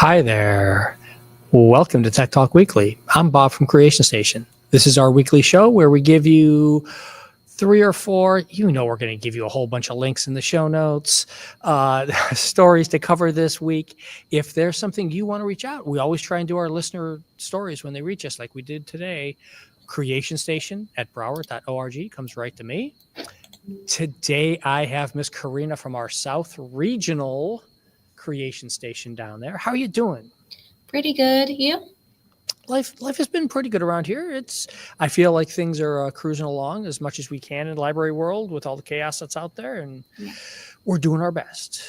Hi there. Welcome to Tech Talk Weekly. I'm Bob from Creation Station. This is our weekly show where we give you 3 or 4, we're going to give you a whole bunch of links in the show notes, stories to cover this week. If there's something you want to reach out, we always try and do our listener stories when they reach us, like we did today. Creation Station at Broward.org comes right to me. Today I have Miss Karina from our South Regional Creation Station down there. How are you doing? Pretty good. You? Life has been pretty good around here. I feel like things are cruising along as much as we can in the library world with all the chaos that's out there, and we're doing our best.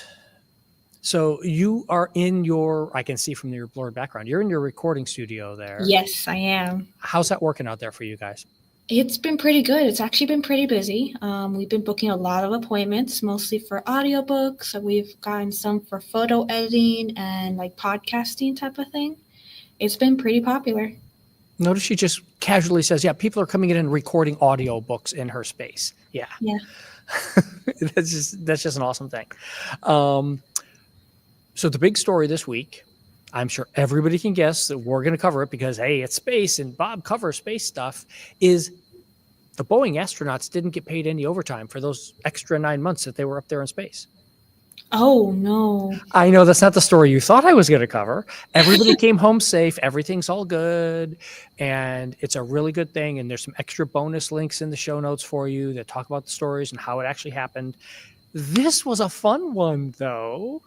So you are in I can see from your blurred background, you're in your recording studio there. Yes, I am. How's that working out there for you guys? It's been pretty good. It's actually been pretty busy. We've been booking a lot of appointments, mostly for audiobooks. We've gotten some for photo editing and like podcasting type of thing. It's been pretty popular. Notice she just casually says, yeah, people are coming in and recording audiobooks in her space. Yeah. That's just an awesome thing. So the big story this week, I'm sure everybody can guess that we're going to cover it because, hey, it's space and Bob covers space stuff, is the Boeing astronauts didn't get paid any overtime for those extra 9 months that they were up there in space. Oh, no. I know that's not the story you thought I was going to cover. Everybody came home safe. Everything's all good. And it's a really good thing. And there's some extra bonus links in the show notes for you that talk about the stories and how it actually happened. This was a fun one, though.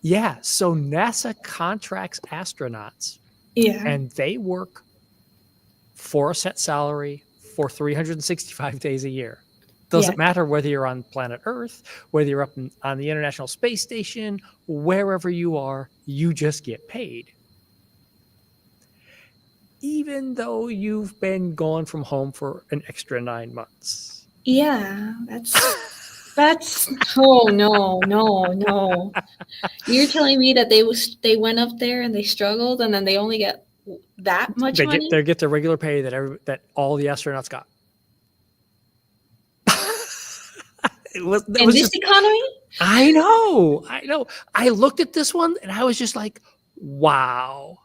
Yeah, so NASA contracts astronauts. Yeah. And they work for a set salary for 365 days a year. Doesn't matter whether you're on planet Earth, whether you're up on the International Space Station, wherever you are, you just get paid. Even though you've been gone from home for an extra 9 months. Yeah, that's oh no. You're telling me that they went up there and they struggled and then they only get that much money? They get the regular pay that all the astronauts got. In this economy? I know. I looked at this one and I was just like, wow.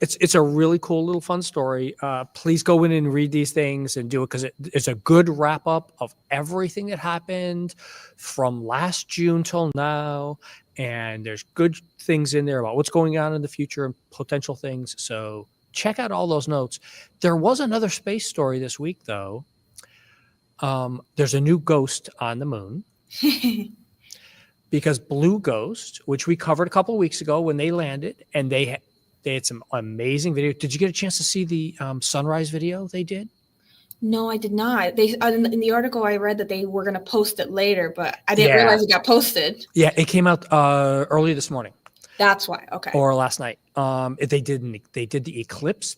It's a really cool little fun story. Please go in and read these things and do it because it's a good wrap up of everything that happened from last June till now. And there's good things in there about what's going on in the future and potential things. So check out all those notes. There was another space story this week, though. There's a new ghost on the moon. Because Blue Ghost, which we covered a couple of weeks ago when they landed, and they had some amazing video. Did you get a chance to see the sunrise video they did? No, I did not. They in the article I read that they were going to post it later, but I didn't realize it got posted. Yeah, it came out early this morning. That's why. Okay. Or last night. They did the eclipse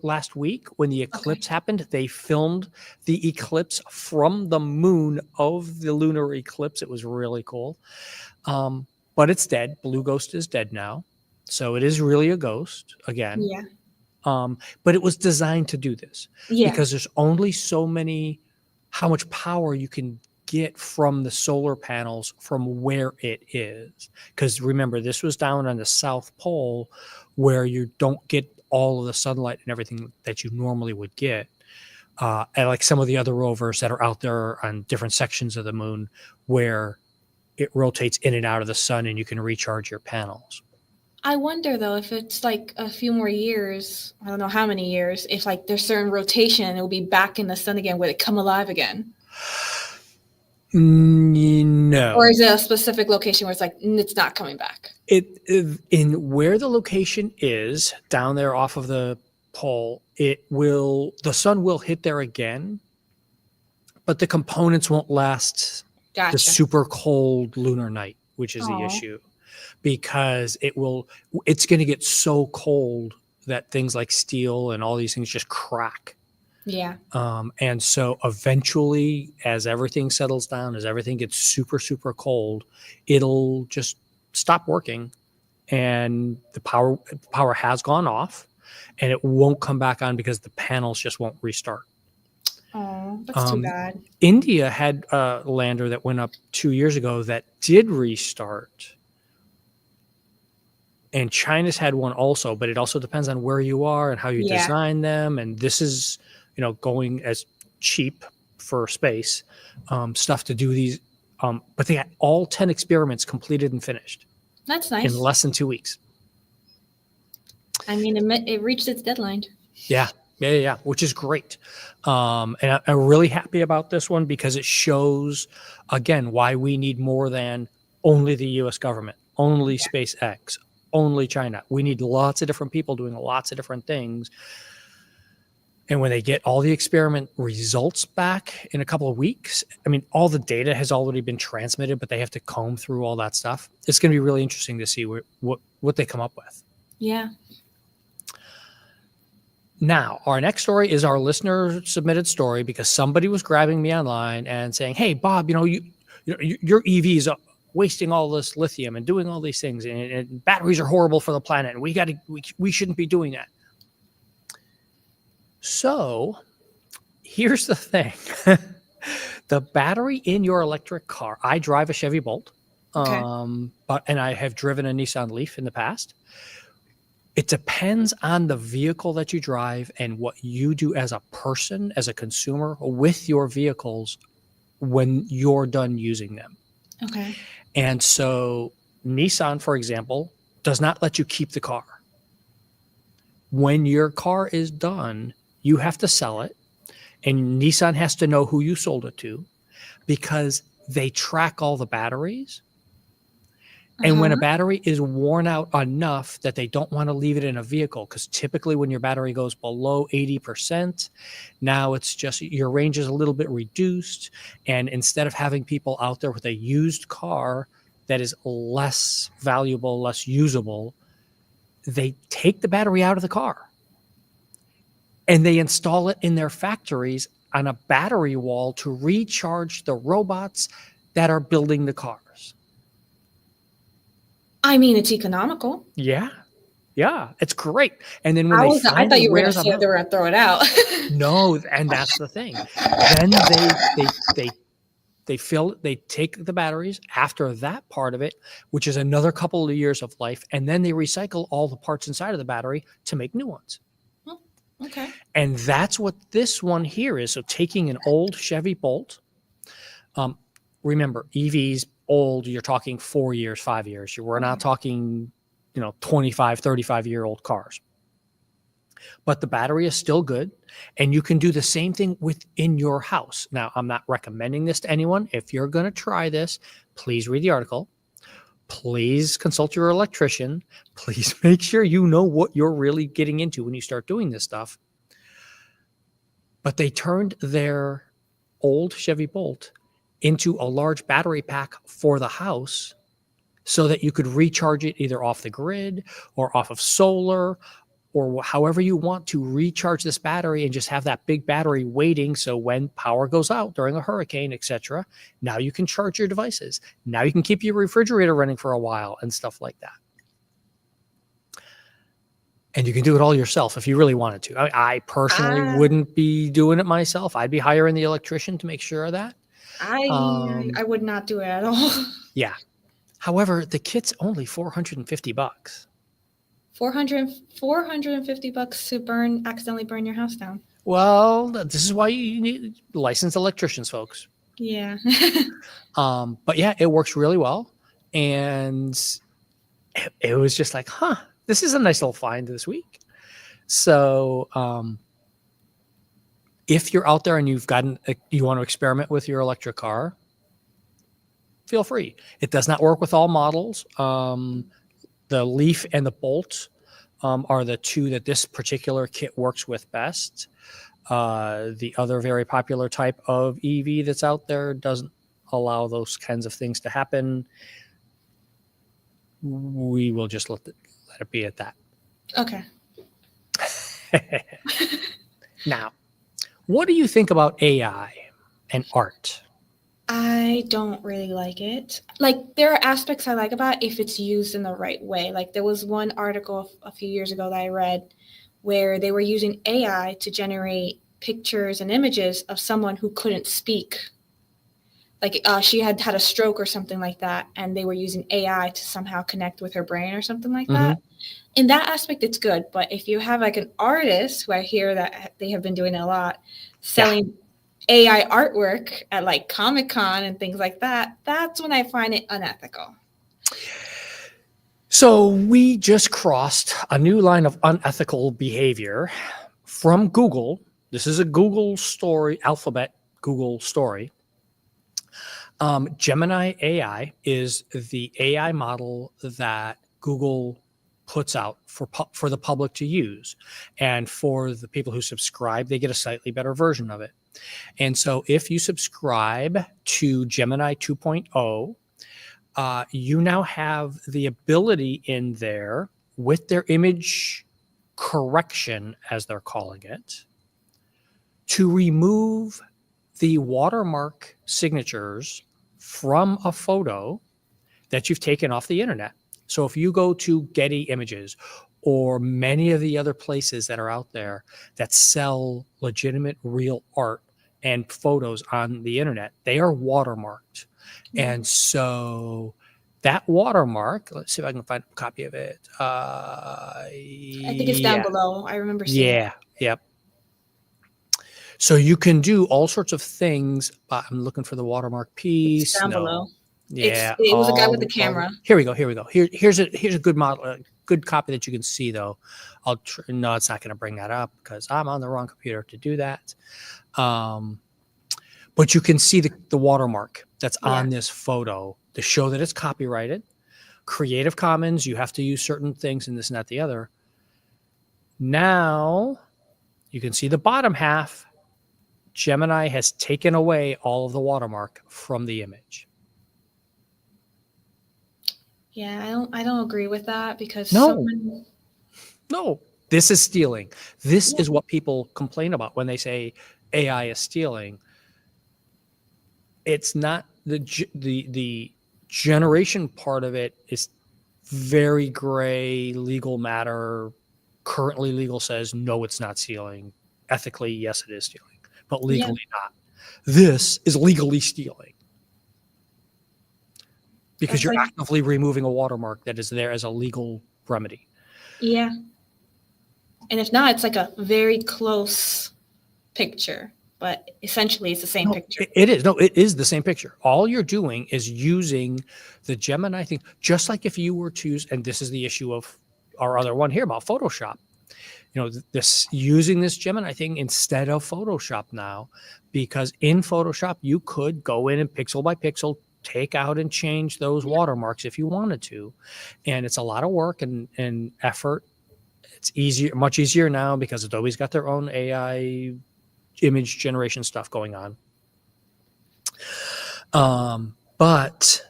last week. When the eclipse happened, they filmed the eclipse from the moon of the lunar eclipse. It was really cool. But it's dead. Blue Ghost is dead now. So it is really a ghost again. Yeah. But it was designed to do this because there's only how much power you can get from the solar panels from where it is. Because remember, this was down on the South Pole where you don't get all of the sunlight and everything that you normally would get. And like some of the other rovers that are out there on different sections of the moon where it rotates in and out of the sun and you can recharge your panels. I wonder, though, if it's like a few more years, I don't know how many years, if like there's certain rotation and it will be back in the sun again, will it come alive again? No. Or is it a specific location where it's like, it's not coming back? In where the location is, down there off of the pole, the sun will hit there again, but the components won't last the super cold lunar night, which is the issue. Because it's going to get so cold that things like steel and all these things just crack. Yeah. And so eventually, as everything settles down, as everything gets super, super cold, it'll just stop working and the power has gone off and it won't come back on because the panels just won't restart. Oh, that's too bad. India had a lander that went up 2 years ago that did restart. And China's had one also, but it also depends on where you are and how you Yeah. design them. And this is, going as cheap for space stuff to do these. But they had all 10 experiments completed and finished That's in nice. less than 2 weeks. I mean, it reached its deadline. Yeah, which is great. And I'm really happy about this one because it shows, again, why we need more than only the U.S. government, only SpaceX, only China. We need lots of different people doing lots of different things. And when they get all the experiment results back in a couple of weeks, I mean, all the data has already been transmitted, but they have to comb through all that stuff. It's going to be really interesting to see what they come up with. Yeah. Now, our next story is our listener submitted story because somebody was grabbing me online and saying, "Hey, Bob, your EVs are wasting all this lithium and doing all these things, and batteries are horrible for the planet, and we shouldn't be doing that." So, here's the thing: the battery in your electric car. I drive a Chevy Bolt, Okay. and I have driven a Nissan Leaf in the past. It depends on the vehicle that you drive and what you do as a person, as a consumer, with your vehicles when you're done using them. Okay. And so Nissan, for example, does not let you keep the car. When your car is done, you have to sell it, and Nissan has to know who you sold it to because they track all the batteries. And when a battery is worn out enough that they don't want to leave it in a vehicle, because typically when your battery goes below 80%, now it's just your range is a little bit reduced. And instead of having people out there with a used car that is less valuable, less usable, they take the battery out of the car and they install it in their factories on a battery wall to recharge the robots that are building the cars. I mean, it's economical. Yeah, it's great. And then when I they thought find you it were going to wears say them they were out, going to throw it out. no, and that's the thing. Then they take the batteries after that part of it, which is another couple of years of life, and then they recycle all the parts inside of the battery to make new ones. Oh, okay. And that's what this one here is. So taking an old Chevy Bolt, remember EVs old, you're talking 4 years, 5 years. We're not talking, 25, 35-year-old cars. But the battery is still good, and you can do the same thing within your house. Now, I'm not recommending this to anyone. If you're going to try this, please read the article. Please consult your electrician. Please make sure you know what you're really getting into when you start doing this stuff. But they turned their old Chevy Bolt into a large battery pack for the house so that you could recharge it either off the grid or off of solar or however you want to recharge this battery and just have that big battery waiting. So when power goes out during a hurricane, etc., now you can charge your devices. Now you can keep your refrigerator running for a while and stuff like that. And you can do it all yourself if you really wanted to. I personally wouldn't be doing it myself. I'd be hiring the electrician to make sure of that. I would not do it at all. Yeah. However, the kit's only $450. $450 to accidentally burn your house down. Well, this is why you need licensed electricians, folks. Yeah. But yeah, it works really well. And it was just like, this is a nice little find this week. So if you're out there and you want to experiment with your electric car, feel free. It does not work with all models. The Leaf and the Bolt are the two that this particular kit works with best. The other very popular type of EV that's out there doesn't allow those kinds of things to happen. We will just let it be at that. Okay. Now, what do you think about AI and art? I don't really like it. Like, there are aspects I like about it if it's used in the right way. Like, there was one article a few years ago that I read where they were using AI to generate pictures and images of someone who couldn't speak. she had had a stroke or something like that, and they were using AI to somehow connect with her brain or something like that. In that aspect, it's good. But if you have like an artist, who I hear that they have been doing a lot, selling AI artwork at like Comic-Con and things like that, that's when I find it unethical. So we just crossed a new line of unethical behavior from Google. This is a Google story, Alphabet Google story. Gemini AI is the AI model that Google puts out for the public to use. And for the people who subscribe, they get a slightly better version of it. And so if you subscribe to Gemini 2.0, you now have the ability in there with their image correction, as they're calling it, to remove the watermark signatures from a photo that you've taken off the internet. So if you go to Getty Images or many of the other places that are out there that sell legitimate real art and photos on the internet, they are watermarked. And so that watermark, let's see if I can find a copy of it. I think it's down below. I remember seeing it. Yep. So you can do all sorts of things. I'm looking for the watermark piece. It's down below. Yeah, it was a guy with the camera. Here we go. Here's a good model, good copy that you can see though. No, it's not going to bring that up because I'm on the wrong computer to do that. But you can see the watermark that's on this photo to show that it's copyrighted. Creative Commons, you have to use certain things and this and that, the other. Now you can see the bottom half. Gemini has taken away all of the watermark from the image. Yeah, I don't agree with that because No, this is stealing. This is what people complain about when they say AI is stealing. It's not the generation part of it is very gray legal matter. Currently, legal says no, it's not stealing. Ethically, yes, it is stealing, but legally not. This is legally stealing because you're actively removing a watermark that is there as a legal remedy. Yeah. And if not, it's like a very close picture, but essentially it's the same picture. It is. No, it is the same picture. All you're doing is using the Gemini thing, just like if you were to use, and this is the issue of our other one here about Photoshop. Using this Gemini thing instead of Photoshop now, because in Photoshop, you could go in and pixel by pixel, take out and change those watermarks if you wanted to. And it's a lot of work and effort. It's easier, much easier now because Adobe's got their own AI image generation stuff going on. But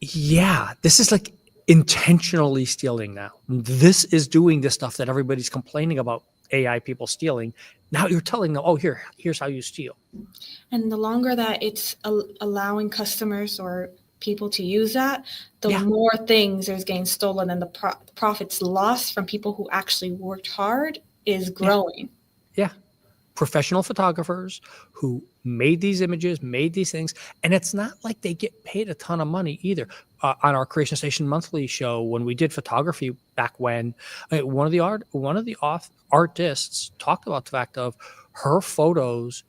yeah, this is like intentionally stealing now. This is doing the stuff that everybody's complaining about AI people stealing. Now you're telling them, oh, here's how you steal. And the longer that it's allowing customers or people to use that, the more things is getting stolen, and the profits lost from people who actually worked hard is growing. Yeah. Professional photographers who made these images, made these things, and it's not like they get paid a ton of money either. On our Creation Station Monthly show, when we did photography back when, one of the artists talked about the fact of her photos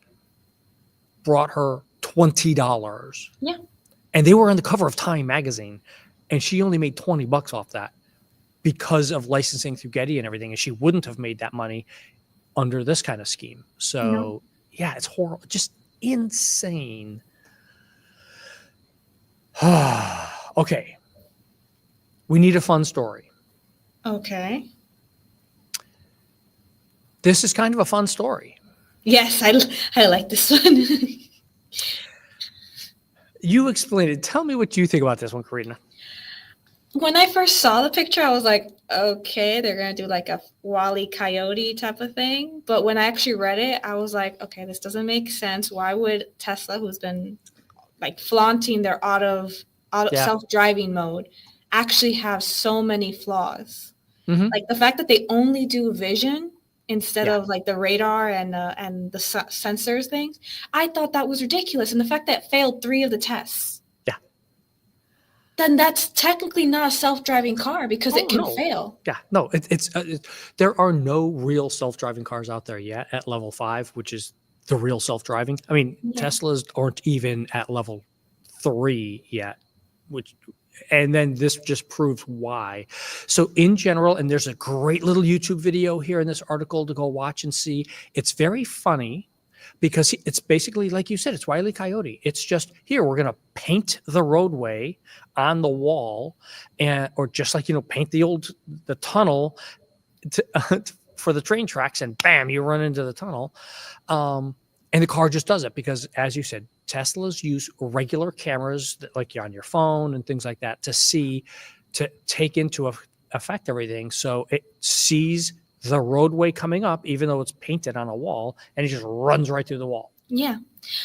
brought her $20. Yeah. And they were on the cover of Time magazine, and she only made $20 off that because of licensing through Getty and everything, and she wouldn't have made that money under this kind of scheme. So yeah, it's horrible, just insane. Okay. We need a fun story. Okay. This is kind of a fun story. Yes, I like this one. You explain it. Tell me what you think about this one, Karina. When I first saw the picture, I was like, okay, they're going to do like a Wiley Coyote type of thing. But when I actually read it, I was like, okay, this doesn't make sense. Why would Tesla, who's been like flaunting their auto self-driving mode, actually have so many flaws? Mm-hmm. Like the fact that they only do vision instead of like the radar and the sensors things. I thought that was ridiculous. And the fact that it failed 3 of the tests. Yeah. Then that's technically not a self-driving car because it can fail. Yeah, no, there are no real self-driving cars out there yet at level 5, which is the real self-driving. I mean, Teslas aren't even at level 3 yet, and then this just proves why. So in general, and there's a great little YouTube video here in this article to go watch and see. It's very funny because it's basically, like you said, it's Wiley Coyote. It's just, here, we're going to paint the roadway on the wall, or just like, paint the tunnel for the train tracks, and bam, you run into the tunnel. And the car just does it because, as you said, Teslas use regular cameras like on your phone and things like that to take into effect everything. So it sees the roadway coming up, even though it's painted on a wall, and it just runs right through the wall. Yeah.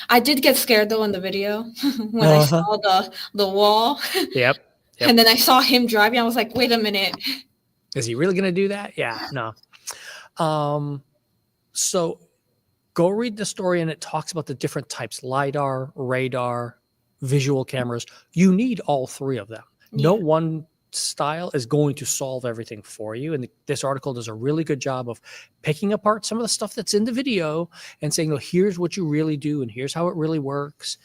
I did get scared though in the video when I saw the wall. Yep. And then I saw him driving. I was like, wait a minute. Is he really going to do that? Yeah, no. So go read the story, and it talks about the different types: LiDAR, radar, visual cameras. You need all 3 of them. Yeah. No one style is going to solve everything for you. And this article does a really good job of picking apart some of the stuff that's in the video and saying, here's what you really do, and here's how it really works.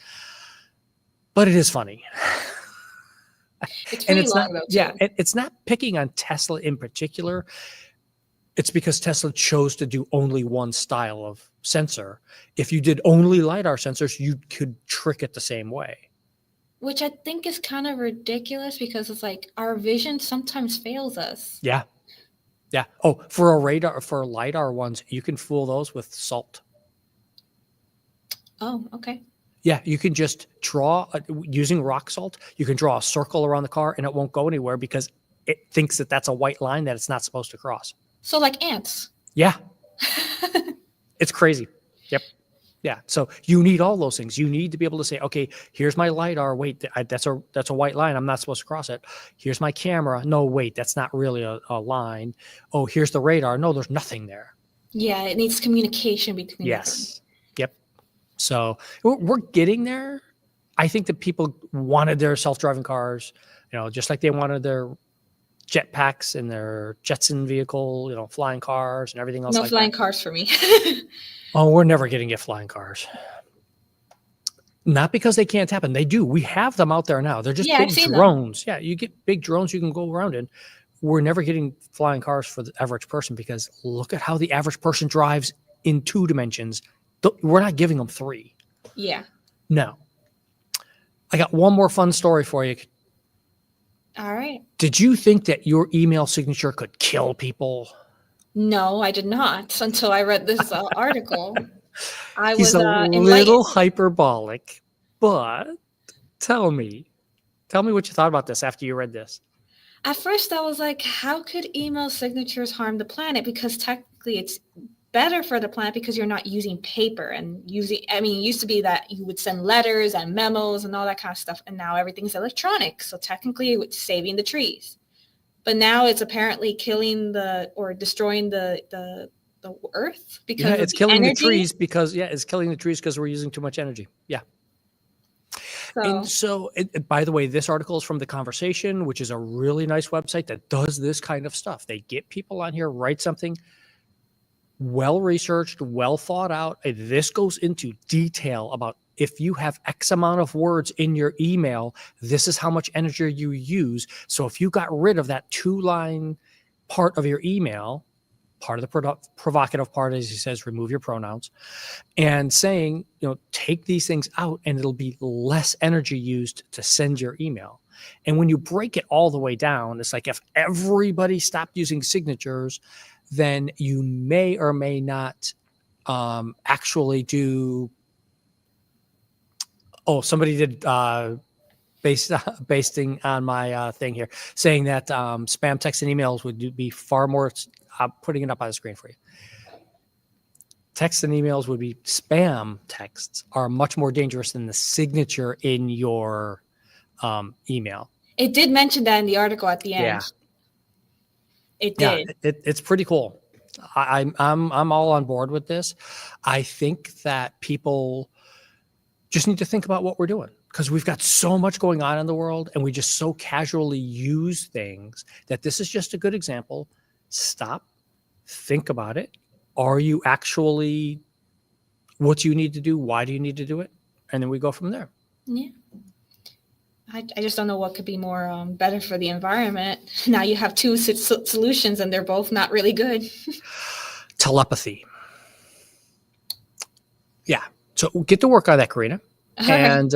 But it is funny. It's pretty long, though, too. Yeah, it's not picking on Tesla in particular. It's because Tesla chose to do only one style of sensor. If you did only LiDAR sensors, you could trick it the same way. Which I think is kind of ridiculous because it's like our vision sometimes fails us. Yeah. Yeah. Oh, for LiDAR ones, you can fool those with salt. Oh, okay. Yeah, you can just draw, using rock salt, you can draw a circle around the car and it won't go anywhere because it thinks that that's a white line that it's not supposed to cross. So like ants. Yeah. It's crazy. Yep. Yeah. So you need all those things. You need to be able to say, okay, here's my LiDAR. Wait, that's a white line. I'm not supposed to cross it. Here's my camera. No, wait, that's not really a line. Oh, here's the radar. No, there's nothing there. Yeah, it needs communication between Yes. Yep. So we're getting there. I think that people wanted their self-driving cars, just like they wanted their jetpacks and their Jetson vehicle, flying cars and everything else. No flying cars for me. Oh, we're never going to get flying cars. Not because they can't happen. They do. We have them out there now. They're just big drones. Yeah, you get big drones you can go around in. We're never getting flying cars for the average person because look at how the average person drives in 2 dimensions. We're not giving them 3. Yeah. No. I got one more fun story for you. All right. Did you think that your email signature could kill people? No, I did not until I read this article. He's a little hyperbolic, but tell me what you thought about this after you read this. At first, I was like, how could email signatures harm the planet? Because technically it's better for the planet because you're not using paper and it used to be that you would send letters and memos and all that kind of stuff. And now everything's electronic. So technically it's saving the trees. But now it's apparently killing or destroying the earth because it's killing the trees because we're using too much energy. Yeah. And so, by the way, this article is from The Conversation, which is a really nice website that does this kind of stuff. They get people on here, write something well-researched, well thought out. This goes into detail about if you have X amount of words in your email, this is how much energy you use. So if you got rid of that 2-line part of your email, part of the provocative part, as he says, remove your pronouns, and saying, take these things out and it'll be less energy used to send your email. And when you break it all the way down, it's like if everybody stopped using signatures, then you may or may not actually do. Oh, somebody did basing on my thing here, saying that spam text and emails would be far more. I'm putting it up on the screen for you. Text and emails would be spam texts are much more dangerous than the signature in your email. It did mention that in the article at the end. Yeah. It did. Yeah, it's pretty cool. I'm all on board with this. I think that people just need to think about what we're doing, because we've got so much going on in the world and we just so casually use things that this is just a good example. Stop, think about it. Are you actually, what do you need to do? Why do you need to do it? And then we go from there. Yeah. I just don't know what could be more better for the environment. Now you have two solutions and they're both not really good. Telepathy. Yeah. So get to work on that, Karina. And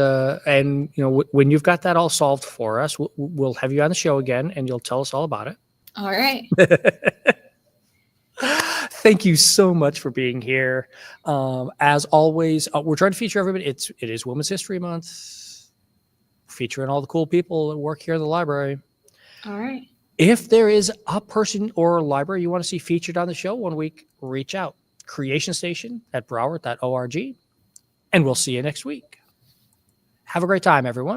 when you've got that all solved for us, we'll have you on the show again and you'll tell us all about it. All right. Thank you so much for being here. As always, we're trying to feature everybody. It is Women's History Month, featuring all the cool people that work here in the library. All right. If there is a person or a library you want to see featured on the show one week, reach out. creationstation@broward.org. And we'll see you next week. Have a great time, everyone.